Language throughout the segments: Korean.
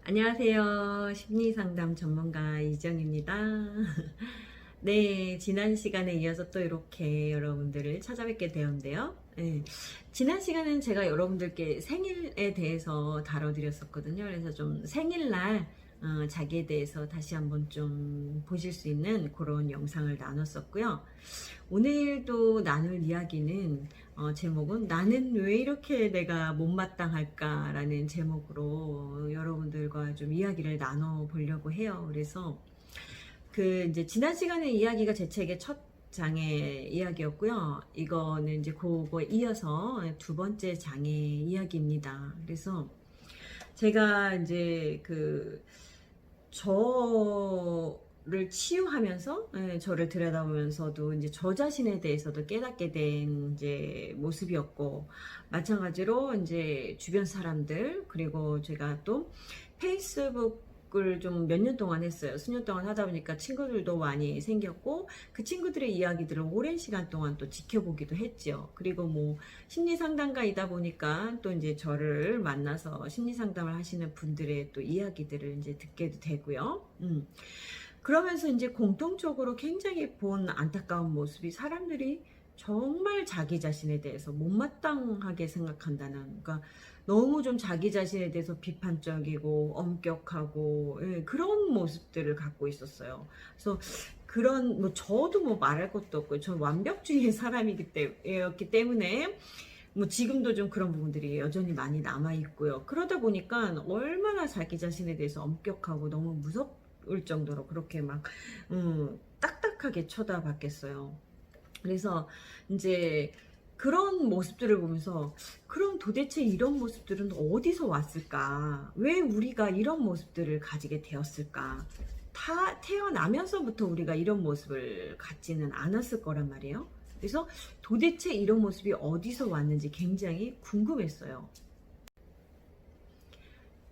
안녕하세요. 심리상담 전문가 이정입니다. 네, 지난 시간에 이어서 또 이렇게 여러분들을 찾아뵙게 되었는데요. 네, 지난 시간은 제가 여러분들께 생일에 대해서 다뤄드렸었거든요. 그래서 좀 생일날 자기에 대해서 다시 한번 좀 보실 수 있는 그런 영상을 나눴었고요. 오늘도 나눌 이야기는 제목은 나는 왜 이렇게 내가 못마땅할까 라는 제목으로 여러분들과 좀 이야기를 나눠보려고 해요. 그래서 이제 지난 시간에 이야기가 제 책의 첫 장의 이야기였고요. 이거는 이제 그거에 이어서 두 번째 장의 이야기입니다. 그래서 제가 이제 저를 치유하면서, 저를 들여다보면서도 이제 저 자신에 대해서도 깨닫게 된 이제 모습이었고, 마찬가지로 이제 주변 사람들, 그리고 제가 또 페이스북을 좀 몇 년 동안 했어요. 수년 동안 하다 보니까 친구들도 많이 생겼고, 그 친구들의 이야기들을 오랜 시간 동안 또 지켜보기도 했죠. 그리고 뭐 심리 상담가이다 보니까 또 이제 저를 만나서 심리 상담을 하시는 분들의 또 이야기들을 이제 듣게도 되고요. 그러면서 이제 공통적으로 굉장히 본 안타까운 모습이 사람들이 정말 자기 자신에 대해서 못마땅하게 생각한다는, 그러니까 너무 좀 자기 자신에 대해서 비판적이고 엄격하고, 그런 모습들을 갖고 있었어요. 그래서 그런 뭐 저도 뭐 말할 것도 없고 전 완벽주의의 사람이었기 때문에 뭐 지금도 좀 그런 부분들이 여전히 많이 남아 있고요. 그러다 보니까 얼마나 자기 자신에 대해서 엄격하고 너무 무섭을 정도로 그렇게 막 딱딱하게 쳐다봤겠어요. 그래서 이제 그런 모습들을 보면서 그럼 도대체 이런 모습들은 어디서 왔을까? 왜 우리가 이런 모습들을 가지게 되었을까? 다 태어나면서부터 우리가 이런 모습을 갖지는 않았을 거란 말이에요. 그래서 도대체 이런 모습이 어디서 왔는지 굉장히 궁금했어요.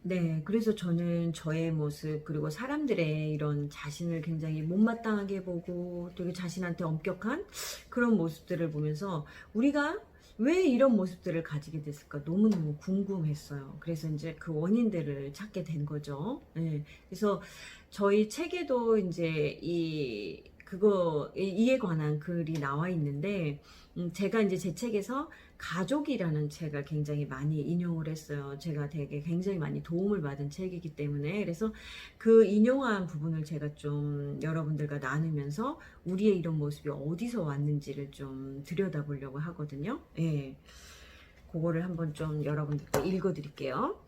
네, 그래서 저는 저의 모습, 그리고 사람들의 이런 자신을 굉장히 못마땅하게 보고 되게 자신한테 엄격한 그런 모습들을 보면서 우리가 왜 이런 모습들을 가지게 됐을까 너무너무 궁금했어요. 그래서 이제 그 원인들을 찾게 된 거죠. 네, 그래서 저희 책에도 이제 이에 관한 글이 나와 있는데, 제가 이제 제 책에서 가족이라는 책을 굉장히 많이 인용을 했어요. 제가 되게 굉장히 많이 도움을 받은 책이기 때문에. 그래서 그 인용한 부분을 제가 좀 여러분들과 나누면서 우리의 이런 모습이 어디서 왔는지를 좀 들여다보려고 하거든요. 예. 그거를 한번 좀 여러분들께 읽어 드릴게요.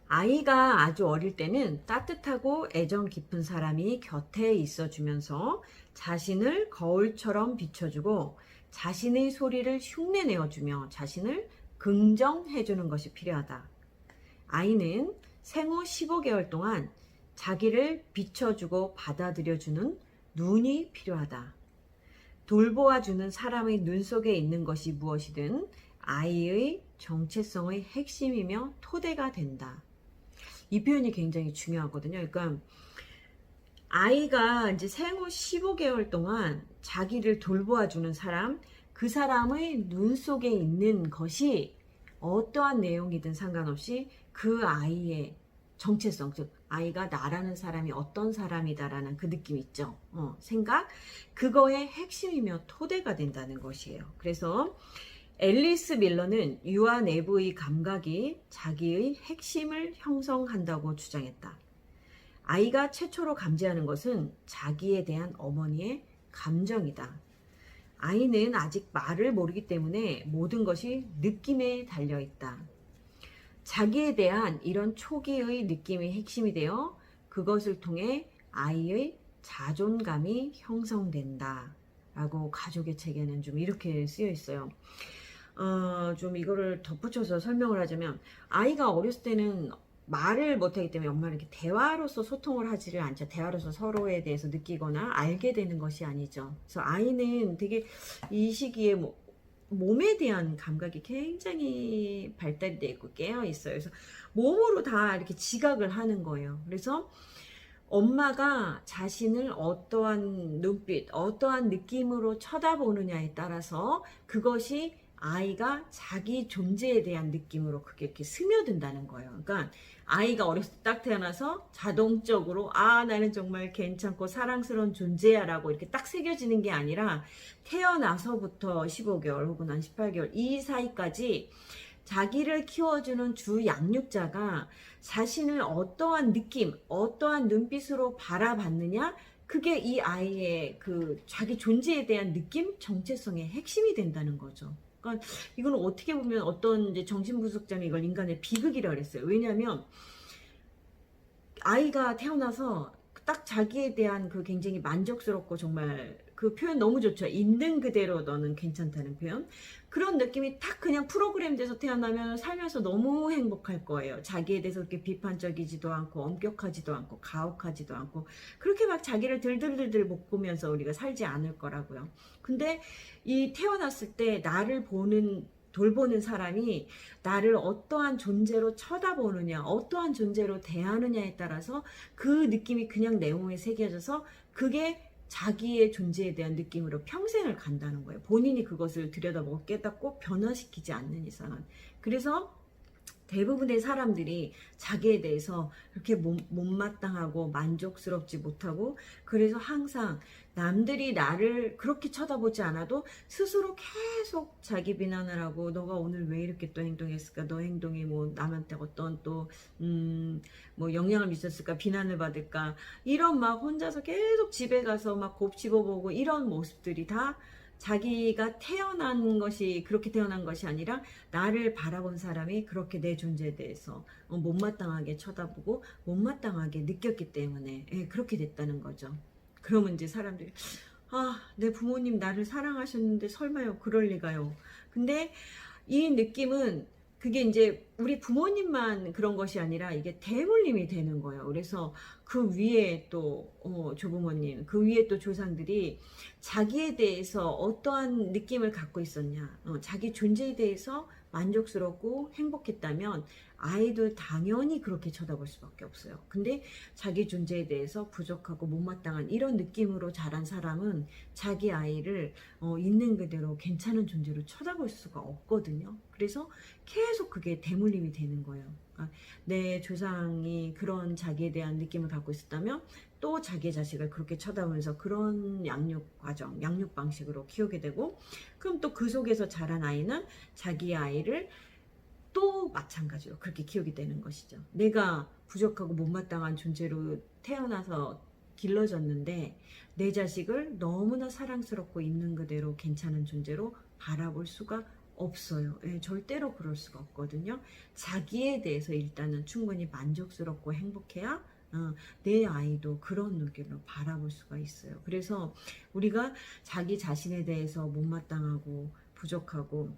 아이가 아주 어릴 때는 따뜻하고 애정 깊은 사람이 곁에 있어주면서 자신을 거울처럼 비춰주고 자신의 소리를 흉내내어주며 자신을 긍정해주는 것이 필요하다. 아이는 생후 15개월 동안 자기를 비춰주고 받아들여주는 눈이 필요하다. 돌보아주는 사람의 눈 속에 있는 것이 무엇이든 아이의 정체성의 핵심이며 토대가 된다. 이 표현이 굉장히 중요하거든요. 그러니까 아이가 이제 생후 15개월 동안 자기를 돌보아주는 사람, 그 사람의 눈 속에 있는 것이 어떠한 내용이든 상관없이 그 아이의 정체성, 즉 아이가 나라는 사람이 어떤 사람이다라는 그 느낌 있죠. 생각, 그거의 핵심이며 토대가 된다는 것이에요. 그래서 앨리스 밀러는 유아 내부의 감각이 자기의 핵심을 형성한다고 주장했다. 아이가 최초로 감지하는 것은 자기에 대한 어머니의 감정이다. 아이는 아직 말을 모르기 때문에 모든 것이 느낌에 달려있다. 자기에 대한 이런 초기의 느낌이 핵심이 되어 그것을 통해 아이의 자존감이 형성된다. 라고 가족의 책에는 좀 이렇게 쓰여 있어요. 좀 이거를 덧붙여서 설명을 하자면, 아이가 어렸을 때는 말을 못하기 때문에 엄마는 이렇게 대화로서 소통을 하지를 않죠. 대화로서 서로에 대해서 느끼거나 알게 되는 것이 아니죠. 그래서 아이는 되게 이 시기에 몸에 대한 감각이 굉장히 발달이 되어 있고 깨어 있어요. 그래서 몸으로 다 이렇게 지각을 하는 거예요. 그래서 엄마가 자신을 어떠한 눈빛, 어떠한 느낌으로 쳐다보느냐에 따라서 그것이 아이가 자기 존재에 대한 느낌으로 그게 이렇게 스며든다는 거예요. 그러니까 아이가 어렸을 때 딱 태어나서 자동적으로 아 나는 정말 괜찮고 사랑스러운 존재야 라고 이렇게 딱 새겨지는 게 아니라 태어나서부터 15개월 혹은 한 18개월 이 사이까지 자기를 키워주는 주 양육자가 자신을 어떠한 느낌, 어떠한 눈빛으로 바라봤느냐, 그게 이 아이의 그 자기 존재에 대한 느낌, 정체성의 핵심이 된다는 거죠. 그러니까 이거는 어떻게 보면 어떤 이제 정신분석자는 이걸 인간의 비극이라고 그랬어요. 왜냐하면 아이가 태어나서 딱 자기에 대한 그 굉장히 만족스럽고 정말 그 표현 너무 좋죠. 있는 그대로 너는 괜찮다는 표현. 그런 느낌이 딱 그냥 프로그램돼서 태어나면 살면서 너무 행복할 거예요. 자기에 대해서 그렇게 비판적이지도 않고 엄격하지도 않고 가혹하지도 않고 그렇게 막 자기를 들들들들 못 보면서 우리가 살지 않을 거라고요. 근데 이 태어났을 때 나를 돌보는 사람이 나를 어떠한 존재로 쳐다보느냐, 어떠한 존재로 대하느냐에 따라서 그 느낌이 그냥 내 몸에 새겨져서 그게 자기의 존재에 대한 느낌으로 평생을 간다는 거예요. 본인이 그것을 들여다보고 깨닫고 변화시키지 않는 이상은. 그래서 대부분의 사람들이 자기에 대해서 그렇게 못마땅하고 만족스럽지 못하고 그래서 항상 남들이 나를 그렇게 쳐다보지 않아도 스스로 계속 자기 비난을 하고 너가 오늘 왜 이렇게 또 행동했을까? 너 행동이 뭐 남한테 어떤 또 뭐 영향을 미쳤을까? 비난을 받을까? 이런 막 혼자서 계속 집에 가서 막 곱씹어보고 이런 모습들이 다 자기가 태어난 것이 그렇게 태어난 것이 아니라 나를 바라본 사람이 그렇게 내 존재에 대해서 못마땅하게 쳐다보고 못마땅하게 느꼈기 때문에 그렇게 됐다는 거죠. 그러면 이제 사람들이 아, 내 부모님 나를 사랑하셨는데 설마요 그럴 리가요. 근데 이 느낌은 그게 이제 우리 부모님만 그런 것이 아니라 이게 대물림이 되는 거예요. 그래서 그 위에 또 조부모님, 그 위에 또 조상들이 자기에 대해서 어떠한 느낌을 갖고 있었냐, 자기 존재에 대해서 만족스럽고 행복했다면 아이도 당연히 그렇게 쳐다볼 수밖에 없어요. 근데 자기 존재에 대해서 부족하고 못마땅한 이런 느낌으로 자란 사람은 자기 아이를 있는 그대로 괜찮은 존재로 쳐다볼 수가 없거든요. 그래서 계속 그게 대물림이 되는 거예요. 그러니까 내 조상이 그런 자기에 대한 느낌을 갖고 있었다면 또 자기 자식을 그렇게 쳐다보면서 그런 양육 과정, 양육 방식으로 키우게 되고 그럼 또 그 속에서 자란 아이는 자기 아이를 또 마찬가지로 그렇게 키우게 되는 것이죠. 내가 부족하고 못마땅한 존재로 태어나서 길러졌는데 내 자식을 너무나 사랑스럽고 있는 그대로 괜찮은 존재로 바라볼 수가 없어요. 절대로 그럴 수가 없거든요. 자기에 대해서 일단은 충분히 만족스럽고 행복해야 내 아이도 그런 눈길로 바라볼 수가 있어요. 그래서 우리가 자기 자신에 대해서 못마땅하고 부족하고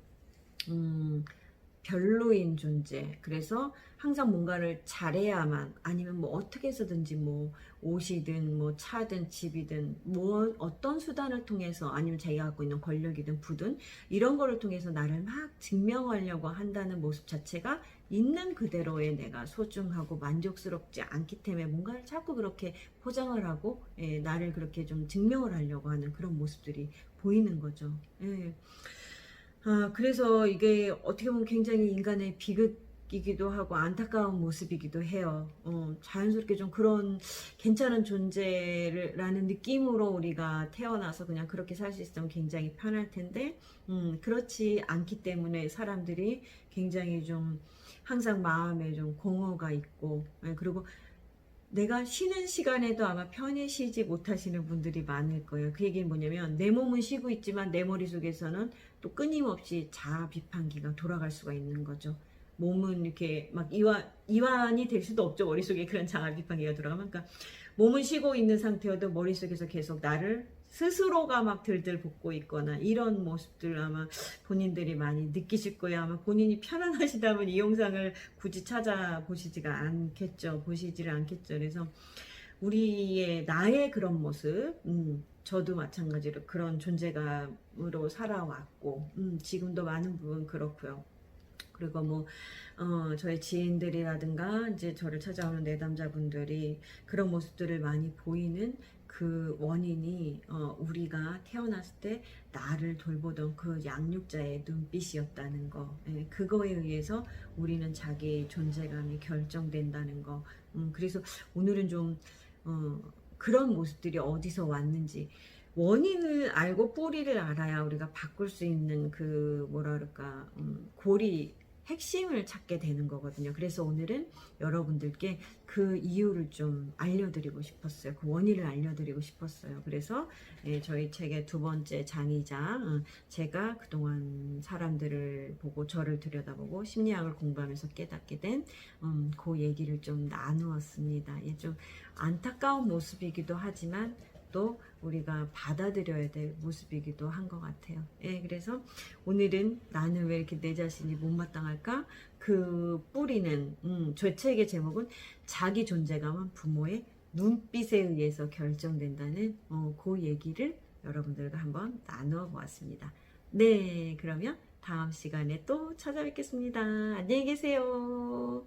별로인 존재. 그래서 항상 뭔가를 잘해야만 아니면 뭐 어떻게 해서든지 뭐 옷이든 뭐 차든 집이든 뭐 어떤 수단을 통해서 아니면 자기가 갖고 있는 권력이든 부든 이런 거를 통해서 나를 막 증명하려고 한다는 모습 자체가 있는 그대로의 내가 소중하고 만족스럽지 않기 때문에 뭔가를 자꾸 그렇게 포장을 하고 나를 그렇게 좀 증명을 하려고 하는 그런 모습들이 보이는 거죠. 그래서 이게 어떻게 보면 굉장히 인간의 비극이기도 하고 안타까운 모습이기도 해요. 자연스럽게 좀 그런 괜찮은 존재라는 느낌으로 우리가 태어나서 그냥 그렇게 살 수 있으면 굉장히 편할 텐데, 그렇지 않기 때문에 사람들이 굉장히 좀 항상 마음에 좀 공허가 있고, 그리고 내가 쉬는 시간에도 아마 편히 쉬지 못하시는 분들이 많을 거예요. 그 얘기는 뭐냐면 내 몸은 쉬고 있지만 내 머릿속에서는 또 끊임없이 자아 비판기가 돌아갈 수가 있는 거죠. 몸은 이렇게 막 이완이 될 수도 없죠. 머릿속에 그런 자아 비판기가 돌아가면. 그러니까 몸은 쉬고 있는 상태여도 머릿속에서 계속 나를 스스로가 막 들들 볶고 있거나 이런 모습들 아마 본인들이 많이 느끼실 거예요. 아마 본인이 편안하시다면 이 영상을 굳이 찾아보시지가 않겠죠. 보시지를 않겠죠. 그래서 우리의 나의 그런 모습, 저도 마찬가지로 그런 존재감으로 살아왔고, 지금도 많은 부분 그렇고요. 그리고 뭐 저의 지인들이라든가 이제 저를 찾아오는 내담자분들이 그런 모습들을 많이 보이는 그 원인이 우리가 태어났을 때 나를 돌보던 그 양육자의 눈빛이었다는 거. 예, 그거에 의해서 우리는 자기 존재감이 결정된다는 거. 그래서 오늘은 좀 그런 모습들이 어디서 왔는지 원인을 알고 뿌리를 알아야 우리가 바꿀 수 있는 그 뭐라 그럴까 고리 핵심을 찾게 되는 거거든요. 그래서 오늘은 여러분들께 그 이유를 좀 알려드리고 싶었어요. 그 원인을 알려드리고 싶었어요. 그래서 저희 책의 두 번째 장이자 제가 그동안 사람들을 보고 저를 들여다보고 심리학을 공부하면서 깨닫게 된 그 얘기를 좀 나누었습니다. 좀 안타까운 모습이기도 하지만 또 우리가 받아들여야 될 모습이기도 한 것 같아요. 그래서 오늘은 나는 왜 이렇게 내 자신이 못마땅할까? 그 뿌리는 저 책의 제목은 자기 존재감은 부모의 눈빛에 의해서 결정된다는 그 얘기를 여러분들과 한번 나누어 보았습니다. 네, 그러면 다음 시간에 또 찾아뵙겠습니다. 안녕히 계세요.